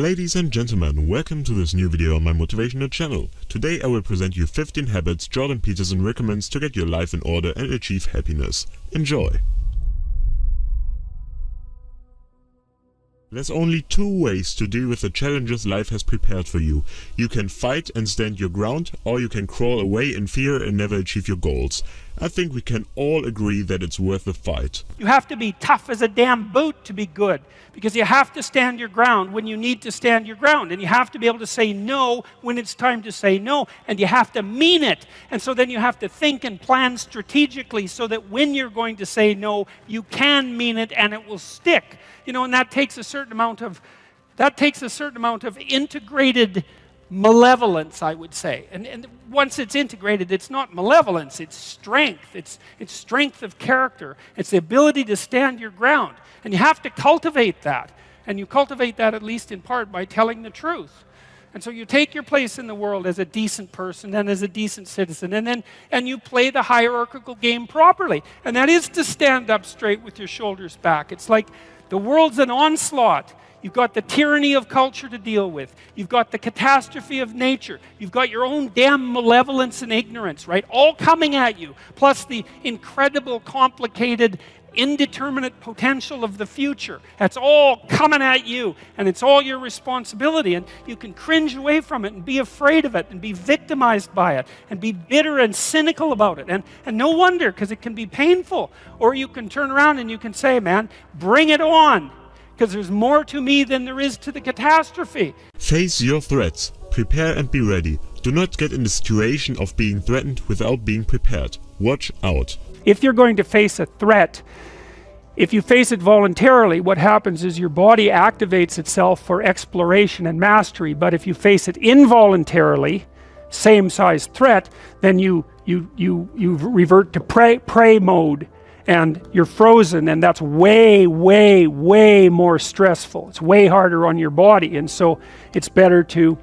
Ladies and gentlemen, welcome to this new video on my motivational channel. Today I will present you 15 habits Jordan Peterson recommends to get your life in order and achieve happiness. Enjoy! There's only two ways to deal with the challenges life has prepared for you. You can fight and stand your ground, or you can crawl away in fear and never achieve your goals. I think we can all agree that it's worth the fight. You have to be tough as a damn boot to be good, because you have to stand your ground when you need to stand your ground, and you have to be able to say no when it's time to say no, and you have to mean it. And so then you have to think and plan strategically so that when you're going to say no, you can mean it and it will stick. You know, and that takes a certain amount of integrated malevolence, I would say. And once it's integrated, it's not malevolence, it's strength. It's strength of character. It's the ability to stand your ground. And you have to cultivate that. And you cultivate that at least in part by telling the truth. And so you take your place in the world as a decent person and as a decent citizen, and you play the hierarchical game properly. And that is to stand up straight with your shoulders back. It's like the world's an onslaught. You've got the tyranny of culture to deal with. You've got the catastrophe of nature. You've got your own damn malevolence and ignorance, right? All coming at you. Plus the incredible, complicated, indeterminate potential of the future. That's all coming at you, and it's all your responsibility. And you can cringe away from it and be afraid of it and be victimized by it and be bitter and cynical about it. And no wonder, because it can be painful. Or you can turn around and you can say, man, bring it on, because there's more to me than there is to the catastrophe. Face your threats. Prepare and be ready. Do not get in the situation of being threatened without being prepared. Watch out. If you're going to face a threat, if you face it voluntarily, what happens is your body activates itself for exploration and mastery. But if you face it involuntarily, same size threat, then you revert to prey mode, and you're frozen, and that's way more stressful. It's way harder on your body, and so it's better to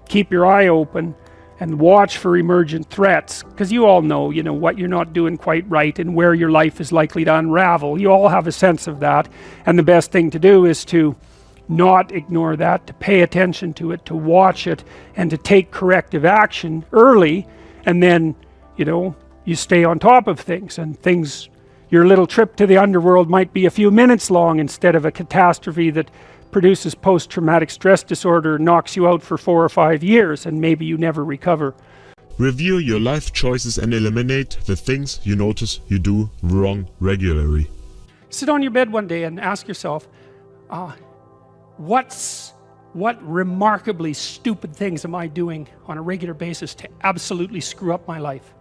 keep your eye open and watch for emergent threats, because you all know, what you're not doing quite right and where your life is likely to unravel. You all have a sense of that, and the best thing to do is to not ignore that, to pay attention to it, to watch it, and to take corrective action early, and then, you stay on top of things, and your little trip to the underworld might be a few minutes long instead of a catastrophe that produces post-traumatic stress disorder, knocks you out for 4 or 5 years, and maybe you never recover. Review your life choices and eliminate the things you notice you do wrong regularly. Sit on your bed one day and ask yourself, what remarkably stupid things am I doing on a regular basis to absolutely screw up my life?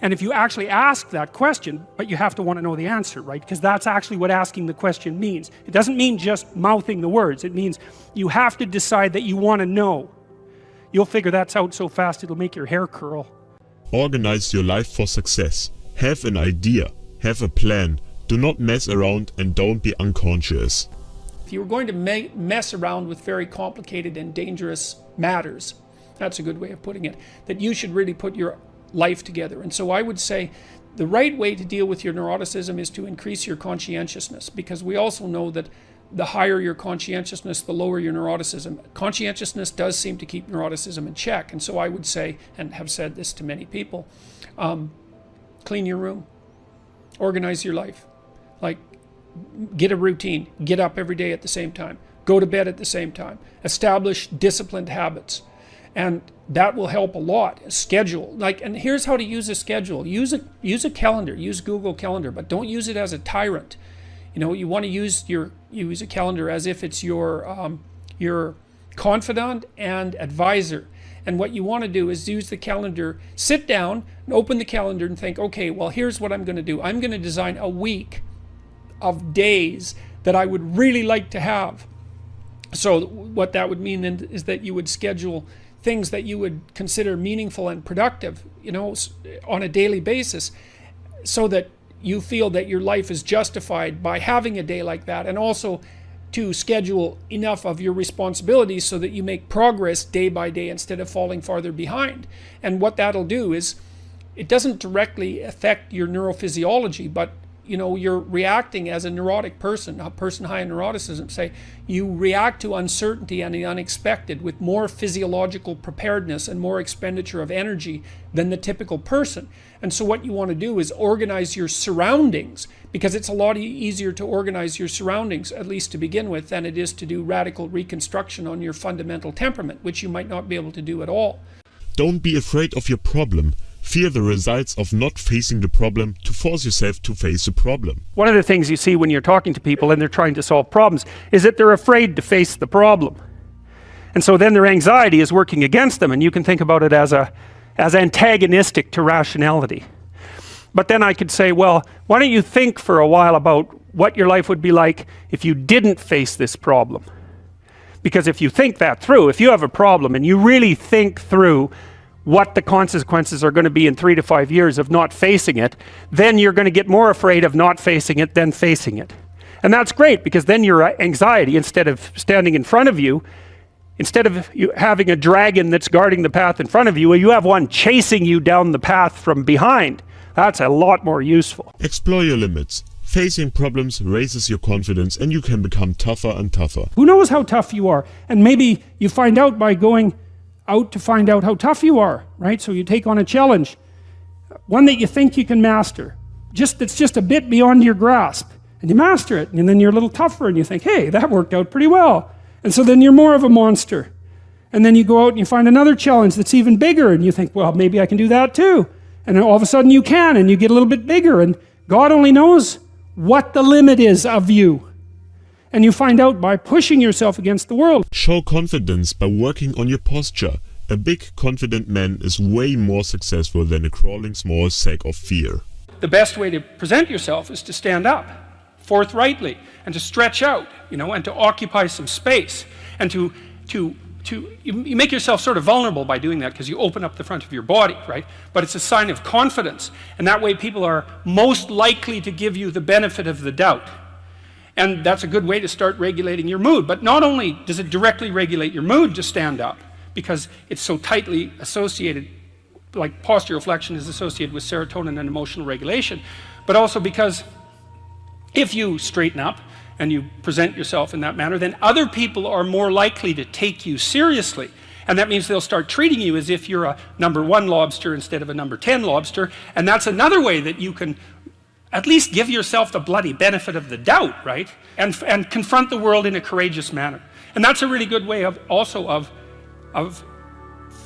And if you actually ask that question, but you have to want to know the answer, right? Because that's actually what asking the question means. It doesn't mean just mouthing the words. It means you have to decide that you want to know. You'll figure that out so fast it'll make your hair curl. Organize your life for success. Have an idea. Have a plan. Do not mess around and don't be unconscious. If you were going to mess around with very complicated and dangerous matters, that's a good way of putting it, that you should really put your life together. And so I would say the right way to deal with your neuroticism is to increase your conscientiousness, because we also know that the higher your conscientiousness, the lower your neuroticism. Conscientiousness does seem to keep neuroticism in check. And so I would say, and have said this to many people, clean your room, organize your life, like get a routine, get up every day at the same time, go to bed at the same time, establish disciplined habits. And that will help a lot. Schedule, and here's how to use a schedule. Use a calendar. Use Google Calendar, but don't use it as a tyrant. You want to use a calendar as if it's your confidant and advisor. And what you want to do is use the calendar. Sit down and open the calendar and think, okay, well, here's what I'm going to do. I'm going to design a week of days that I would really like to have. So what that would mean then is that you would schedule things that you would consider meaningful and productive, on a daily basis, so that you feel that your life is justified by having a day like that, and also to schedule enough of your responsibilities so that you make progress day by day instead of falling farther behind. And what that'll do is, it doesn't directly affect your neurophysiology, but you're reacting as a neurotic person, a person high in neuroticism, say, you react to uncertainty and the unexpected with more physiological preparedness and more expenditure of energy than the typical person. And so what you want to do is organize your surroundings, because it's a lot easier to organize your surroundings, at least to begin with, than it is to do radical reconstruction on your fundamental temperament, which you might not be able to do at all. Don't be afraid of your problem. Fear the results of not facing the problem to force yourself to face the problem. One of the things you see when you're talking to people and they're trying to solve problems is that they're afraid to face the problem. And so then their anxiety is working against them, and you can think about it as antagonistic to rationality. But then I could say, well, why don't you think for a while about what your life would be like if you didn't face this problem? Because if you think that through, if you have a problem and you really think through what the consequences are going to be in 3 to 5 years of not facing it, then you're going to get more afraid of not facing it than facing it. And that's great, because then your anxiety, instead of standing in front of you, instead of you having a dragon that's guarding the path in front of you, you have one chasing you down the path from behind. That's a lot more useful. Explore your limits. Facing problems raises your confidence and you can become tougher and tougher. Who knows how tough you are? And maybe you find out by going out to find out how tough you are, right? So you take on a challenge, one that you think you can master, that's just a bit beyond your grasp, and you master it, and then you're a little tougher, and you think, hey, that worked out pretty well. And so then you're more of a monster. And then you go out and you find another challenge that's even bigger, and you think, well, maybe I can do that too. And then all of a sudden you can, and you get a little bit bigger, and God only knows what the limit is of you. And you find out by pushing yourself against the world. Show confidence by working on your posture. A big, confident man is way more successful than a crawling small sack of fear. The best way to present yourself is to stand up forthrightly and to stretch out, and to occupy some space, and to you make yourself sort of vulnerable by doing that, because you open up the front of your body, right? But it's a sign of confidence, and that way people are most likely to give you the benefit of the doubt. And that's a good way to start regulating your mood. But not only does it directly regulate your mood to stand up, because it's so tightly associated, like posture reflection is associated with serotonin and emotional regulation, but also because if you straighten up and you present yourself in that manner, then other people are more likely to take you seriously. And that means they'll start treating you as if you're a number 1 lobster instead of a number 10 lobster. And that's another way that you can at least give yourself the bloody benefit of the doubt, right? And confront the world in a courageous manner. And that's a really good way of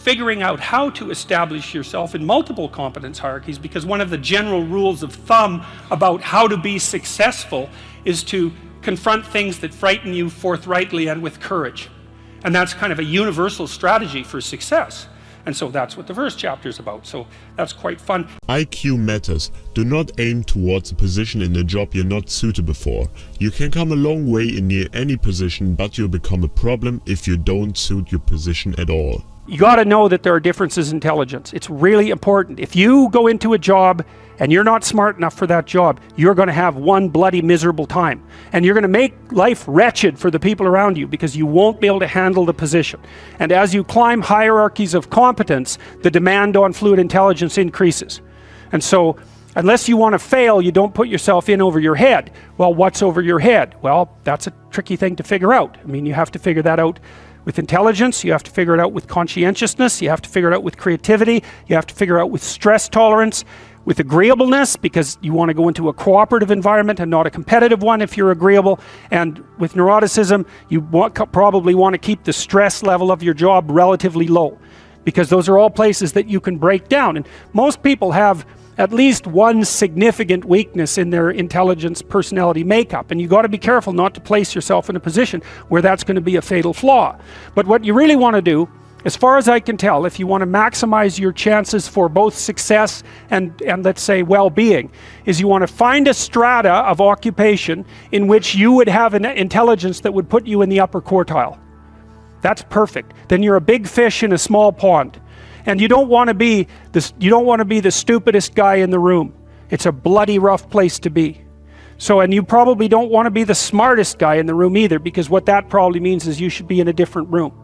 figuring out how to establish yourself in multiple competence hierarchies, because one of the general rules of thumb about how to be successful is to confront things that frighten you forthrightly and with courage. And that's kind of a universal strategy for success. And so that's what the first chapter is about. So that's quite fun. IQ matters. Do not aim towards a position in a job you're not suitable for. You can come a long way in near any position, but you'll become a problem if you don't suit your position at all. You got to know that there are differences in intelligence. It's really important. If you go into a job and you're not smart enough for that job, you're going to have one bloody miserable time. And you're going to make life wretched for the people around you, because you won't be able to handle the position. And as you climb hierarchies of competence, the demand on fluid intelligence increases. And so, unless you want to fail, you don't put yourself in over your head. Well, what's over your head? Well, that's a tricky thing to figure out. I mean, you have to figure that out with intelligence, you have to figure it out with conscientiousness, you have to figure it out with creativity, you have to figure it out with stress tolerance, with agreeableness, because you want to go into a cooperative environment and not a competitive one if you're agreeable. And with neuroticism, you probably want to keep the stress level of your job relatively low, because those are all places that you can break down. And most people have at least one significant weakness in their intelligence personality makeup, and you got to be careful not to place yourself in a position where that's going to be a fatal flaw. But what you really want to do, as far as I can tell, if you want to maximize your chances for both success and let's say well-being, is you want to find a strata of occupation in which you would have an intelligence that would put you in the upper quartile. That's perfect. Then you're a big fish in a small pond. And you don't want to be the stupidest guy in the room. It's a bloody rough place to be. So, and you probably don't want to be the smartest guy in the room either, because what that probably means is you should be in a different room,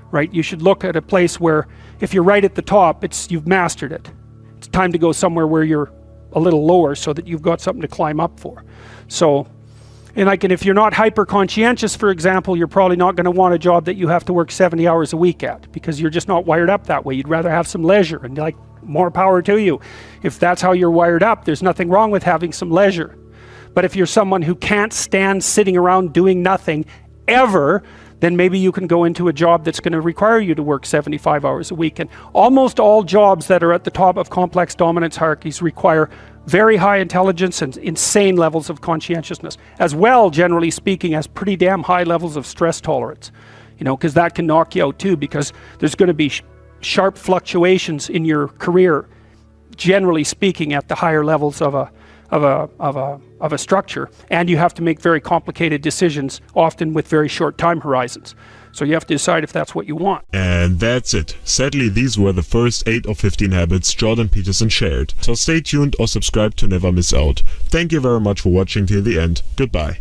right? You should look at a place where if you're right at the top, you've mastered it. It's time to go somewhere where you're a little lower so that you've got something to climb up for. So, and if you're not hyper conscientious, for example, you're probably not going to want a job that you have to work 70 hours a week at, because you're just not wired up that way. You'd rather have some leisure, and like, more power to you. If that's how you're wired up, there's nothing wrong with having some leisure. But if you're someone who can't stand sitting around doing nothing ever, then maybe you can go into a job that's going to require you to work 75 hours a week. And almost all jobs that are at the top of complex dominance hierarchies require very high intelligence and insane levels of conscientiousness, as well, generally speaking, as pretty damn high levels of stress tolerance. You know, because that can knock you out too, because there's going to be sharp fluctuations in your career, generally speaking, at the higher levels of a structure, and you have to make very complicated decisions, often with very short time horizons. So you have to decide if that's what you want. And that's it. Sadly, these were the first 8 of 15 habits Jordan Peterson shared. So stay tuned or subscribe to never miss out. Thank you very much for watching till the end. Goodbye.